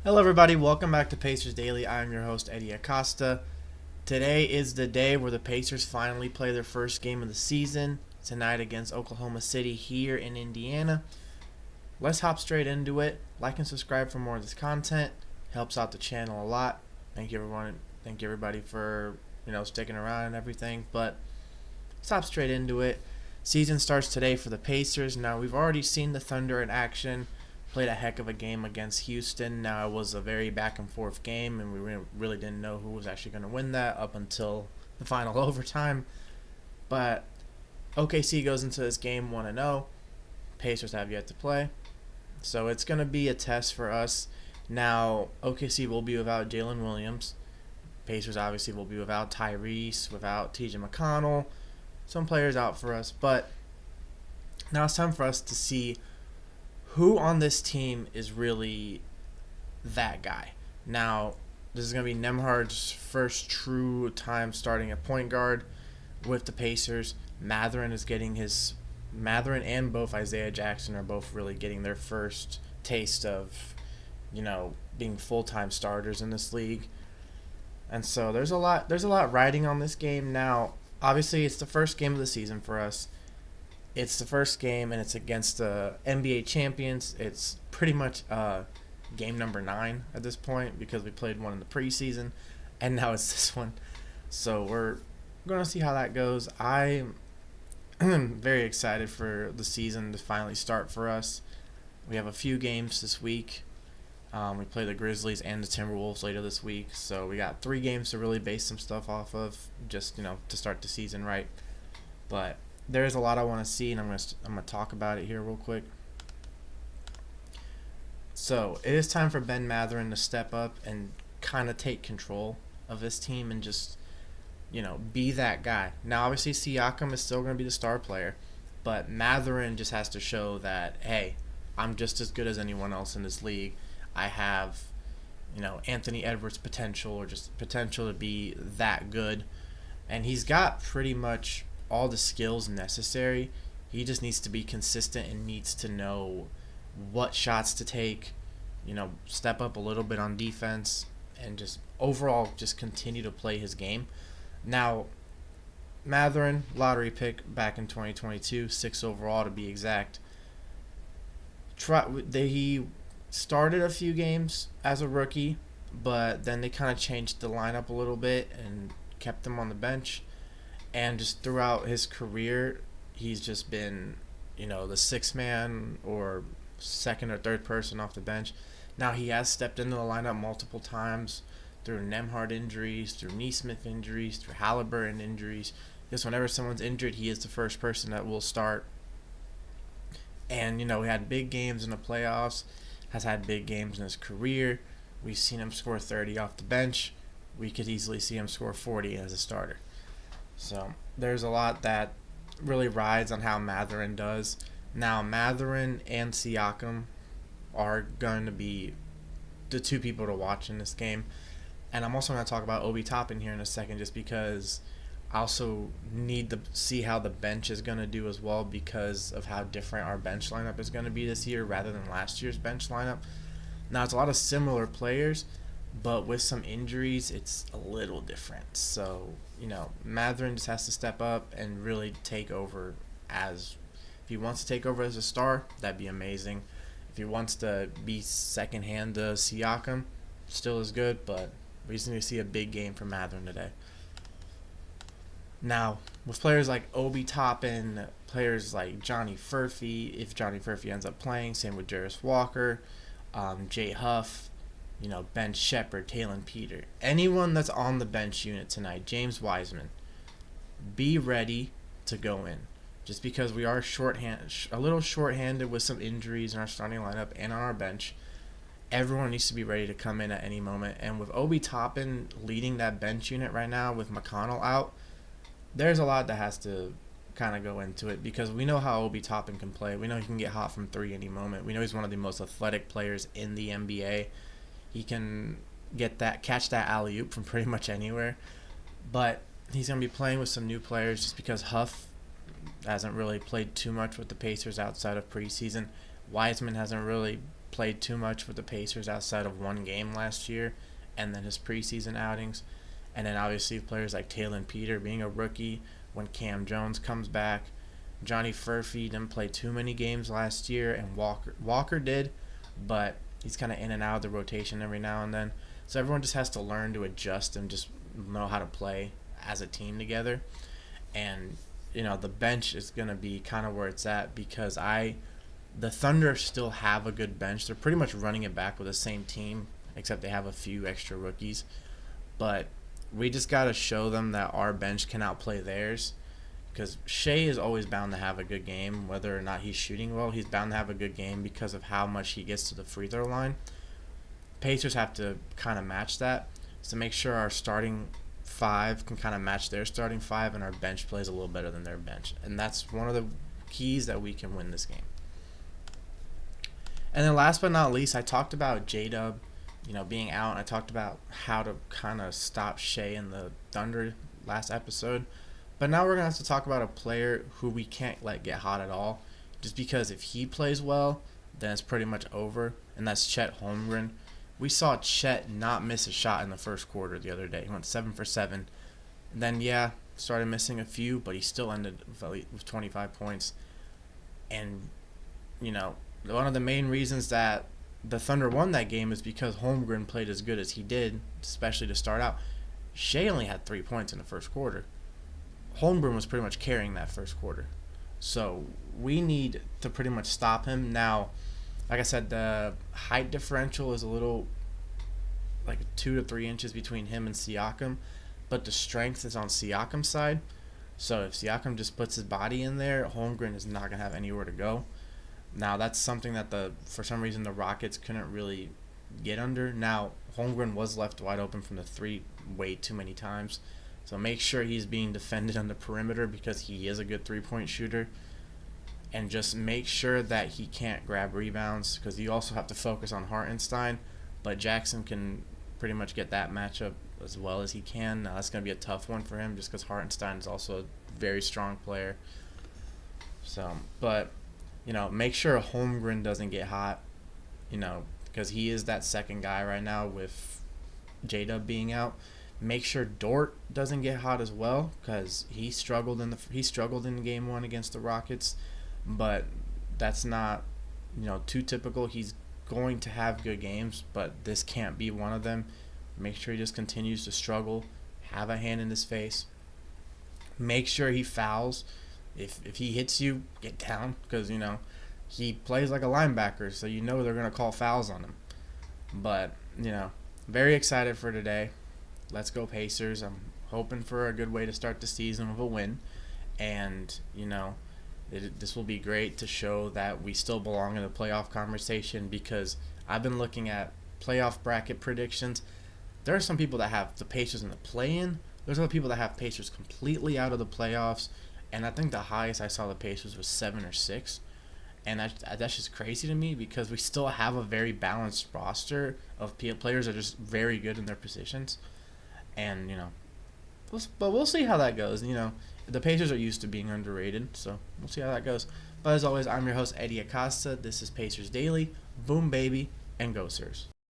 Hello, everybody. Welcome back to Pacers Daily. I'm your host, Hery Acosta. Today is the day where the Pacers finally play their first game of the season tonight against Oklahoma City here in Indiana. Let's hop straight into it. Like and subscribe for more of this content. Helps out the channel a lot. Thank you, everyone. Thank you, everybody, for sticking around and everything. But let's hop straight into it. Season starts today for the Pacers. Now, we've already seen the Thunder in action. Played a heck of a game against Houston. Now, it was a very back and forth game, and we really didn't know who was actually going to win that up until the final overtime. But OKC goes into this game 1-0. Pacers have yet to play. So it's going to be a test for us. Now, OKC will be without Jalen Williams. Pacers obviously will be without Tyrese, without TJ McConnell. Some players out for us. But now it's time for us to see who on this team is really that guy. Now, this is going to be Nembhard's first true time starting at point guard with the Pacers. Mathurin and both Isaiah Jackson are both really getting their first taste of, being full-time starters in this league. And so there's a lot riding on this game. Now, obviously it's the first game of the season for us. It's the first game, and it's against the NBA champions. It's pretty much game number 9 at this point because we played one in the preseason, and now it's this one. So we're going to see how that goes. I'm very excited for the season to finally start for us. We have a few games this week. We play the Grizzlies and the Timberwolves later this week. So we got 3 games to really base some stuff off of, just, to start the season right. But there's a lot I want to see, and I'm gonna talk about it here real quick. So it is time for Ben Mathurin to step up and kind of take control of this team and just, be that guy. Now, obviously, Siakam is still going to be the star player, but Mathurin just has to show that, hey, I'm just as good as anyone else in this league. I have, Anthony Edwards potential, or just potential to be that good, and he's got pretty much all the skills necessary. He just needs to be consistent and needs to know what shots to take, step up a little bit on defense, and just overall just continue to play his game. Now, Mathurin, lottery pick back in 2022, 6 overall to be exact. He started a few games as a rookie, but then they kind of changed the lineup a little bit and kept him on the bench. And just throughout his career, he's just been, the sixth man or second or third person off the bench. Now, he has stepped into the lineup multiple times through Nembhard injuries, through Nesmith injuries, through Halliburton injuries. Because whenever someone's injured, he is the first person that will start. And, he had big games in the playoffs, has had big games in his career. We've seen him score 30 off the bench. We could easily see him score 40 as a starter. So there's a lot that really rides on how Mathurin does. Now, Mathurin and Siakam are going to be the 2 people to watch in this game. And I'm also going to talk about Obi Toppin here in a second, just because I also need to see how the bench is going to do as well, because of how different our bench lineup is going to be this year rather than last year's bench lineup. Now, it's a lot of similar players, but with some injuries, it's a little different. So, Mathurin just has to step up and really take over if he wants to take over as a star, that'd be amazing. If he wants to be second hand to Siakam, still is good, but we just need to see a big game from Mathurin today. Now, with players like Obi Toppin, players like Johnny Furphy, if Johnny Furphy ends up playing, same with Jarris Walker, Jay Huff, Ben Shepherd, Talen Peter. Anyone that's on the bench unit tonight, James Wiseman, be ready to go in. Just because we are a little shorthanded with some injuries in our starting lineup and on our bench, everyone needs to be ready to come in at any moment. And with Obi Toppin leading that bench unit right now with McConnell out, there's a lot that has to kind of go into it, because we know how Obi Toppin can play. We know he can get hot from 3 any moment. We know he's one of the most athletic players in the NBA. He can catch that alley-oop from pretty much anywhere. But he's going to be playing with some new players just because Huff hasn't really played too much with the Pacers outside of preseason. Wiseman hasn't really played too much with the Pacers outside of one game last year and then his preseason outings. And then obviously players like Taylor and Peter being a rookie when Cam Jones comes back. Johnny Furphy didn't play too many games last year, and Walker did, but he's kind of in and out of the rotation every now and then. So everyone just has to learn to adjust and just know how to play as a team together. And the bench is going to be kind of where it's at because the Thunder still have a good bench. They're pretty much running it back with the same team, except they have a few extra rookies. But we just got to show them that our bench can outplay theirs, because Shea is always bound to have a good game. Whether or not he's shooting well, he's bound to have a good game because of how much he gets to the free throw line. Pacers have to kind of match that, to make sure our starting five can kind of match their starting five and our bench plays a little better than their bench. And that's one of the keys that we can win this game. And then last but not least, I talked about J-Dub, being out. And I talked about how to kind of stop Shea and the Thunder last episode. But now we're going to have to talk about a player who we can't let get hot at all. Just because if he plays well, then it's pretty much over. And that's Chet Holmgren. We saw Chet not miss a shot in the first quarter the other day. He went 7 for 7. And then, started missing a few, but he still ended with 25 points. And, one of the main reasons that the Thunder won that game is because Holmgren played as good as he did, especially to start out. Shea only had 3 points in the first quarter. Holmgren was pretty much carrying that first quarter. So we need to pretty much stop him. Now, like I said, the height differential is a little, like 2 to 3 inches between him and Siakam, but the strength is on Siakam's side. So if Siakam just puts his body in there, Holmgren is not going to have anywhere to go. Now, that's something that for some reason the Rockets couldn't really get under. Now, Holmgren was left wide open from the three way too many times. So make sure he's being defended on the perimeter because he is a good three-point shooter. And just make sure that he can't grab rebounds because you also have to focus on Hartenstein. But Jackson can pretty much get that matchup as well as he can. Now, that's going to be a tough one for him just because Hartenstein is also a very strong player. So, but, make sure Holmgren doesn't get hot, because he is that second guy right now with J-Dub being out. Make sure Dort doesn't get hot as well because he struggled in game 1 against the Rockets, but that's not too typical. He's going to have good games, but this can't be one of them. Make sure he just continues to struggle, have a hand in his face. Make sure he fouls. If he hits you, get down because he plays like a linebacker, so they're going to call fouls on him. But very excited for today. Let's go Pacers. I'm hoping for a good way to start the season with a win. And, this will be great to show that we still belong in the playoff conversation because I've been looking at playoff bracket predictions. There are some people that have the Pacers in the play-in. There's other people that have Pacers completely out of the playoffs. And I think the highest I saw the Pacers was 7 or 6. And that's just crazy to me because we still have a very balanced roster of players that are just very good in their positions. And, but we'll see how that goes. The Pacers are used to being underrated, so we'll see how that goes. But as always, I'm your host, Hery Acosta. This is Pacers Daily. Boom, baby, and go, Sirs.